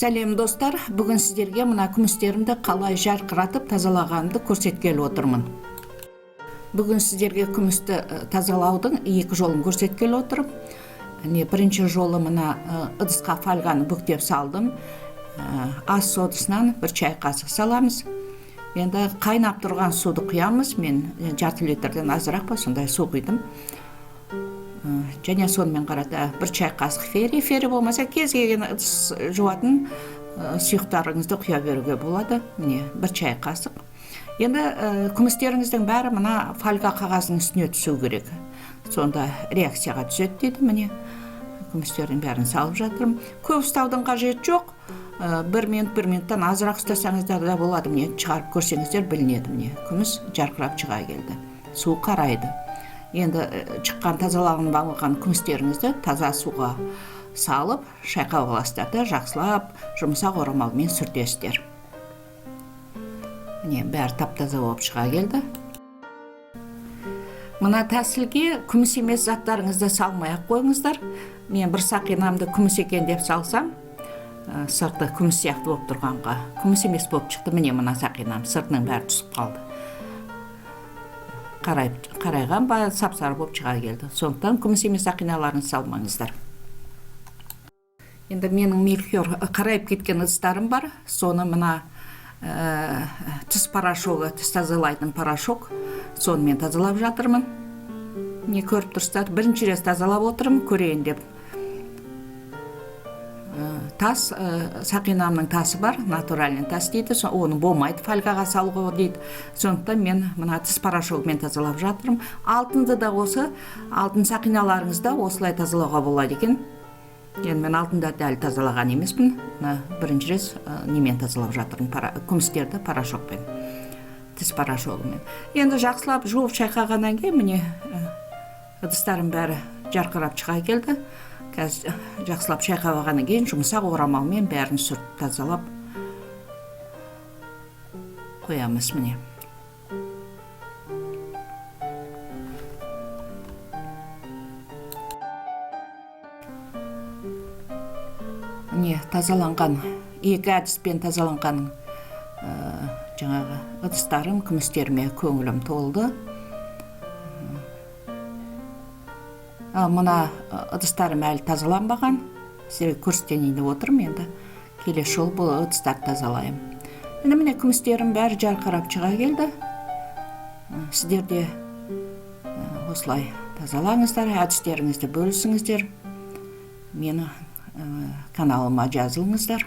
Сәлем достар, бүгін сіздерге мына күмістерімді қалай жарқыратып тазалағанымды көрсеткелі отырмын. Бүгін сіздерге күмісті тазалаудың екі жолын көрсеткелі отырып. Бірінші жолы мына ыдысқа фольганы бүктеп салдым. Ас содасынан бір чай қасық саламыз. Енді қайнап тұрған суды құямыз. Мен жарты литрден азырақ па сондай су құйдым. Және сонымен қарата бір чай қасық фери болмаса кез келген ыдыс жуатын сұйықтарыңызды құя беруге болады. Міне бір чай қасық. Енді күмістеріңіздің бәрі мына фольга қағазының үстіне түсу керек. Сонда реакцияға түседі дейді. Міне күмістердің бәрін салып жатырмын. Көп ұстаудың қажеті жоқ. Бір минуттан азырақ ұстасаңыздар да болады. Міне шығарып көрсеңіздер білінеді. Міне күміс жарқырап шыға келді. Су қарайды. Енді шыққан тазалағын алған күмістеріңізді таза суға салып, шайқау аластарда жақсылап жұмсақ орамалмен сүртесіздер. Міне бәрі тап-таза болып шыға келді. Мына тәсілге күміс емес заттарыңызды салмай-ақ қойыңыздар. Мен бір сақинамды күміс екен деп салсам, сырты күміс сияқты болып тұрғанға күміс емес болып шықты. Міне мына сақинам сыртының бәрі түсіп қалды. Қарайған ба сап-сары болып шыға келді. Сондықтан күміс емес сақиналарын салмаңыздар. Енді менің мельхиор қарайып кеткен ыдыстарым бар. Соны мына тіс порошогы, тіс тазалайтын порошок. Соны мен тазалап жатырмын. Не көріп тұрсыздар, бірінші рет тазалап отырмын, көрейін деп. Тас, сақинамның тасы бар, натуральный тас дейді. Оны болмайды фольгаға салуға дейді. Сондықтан мен мына тіс порошогымен тазалап жатырмын. Алтынды да осы, алтын сақиналарыңызда осылай тазалауға болады екен. Енді мен алтында дәл тазалаған емеспін. Бірінші рет немен тазалап жатырмын, күмістерді порошокпен, тіс порошогымен. Енді жақсылап жуып шайқағаннан кейін міне ыдыстарым бәрі жарқырап шыға келді. Қазір жақсылап шайқағаннан кейін жұмсақ орамалмен бәрін сүртіп тазалап қоямыз міне. Міне тазаланған, екі әдіспен тазаланған жаңағы ыдыстарым, күмістеріме көңілім толды. Мына ыдыстарым әлі тазаланбаған. Сіздерге көрсетейін деп отырмын. Енді келесі жолы бұл ыдыстарды тазалайым. Міне күмістерім бәрі жарқырап шыға келді. Сіздер де осылай тазалаңыздар, әдістеріңізді бөлісіңіздер. Мені каналыма жазылыңыздар.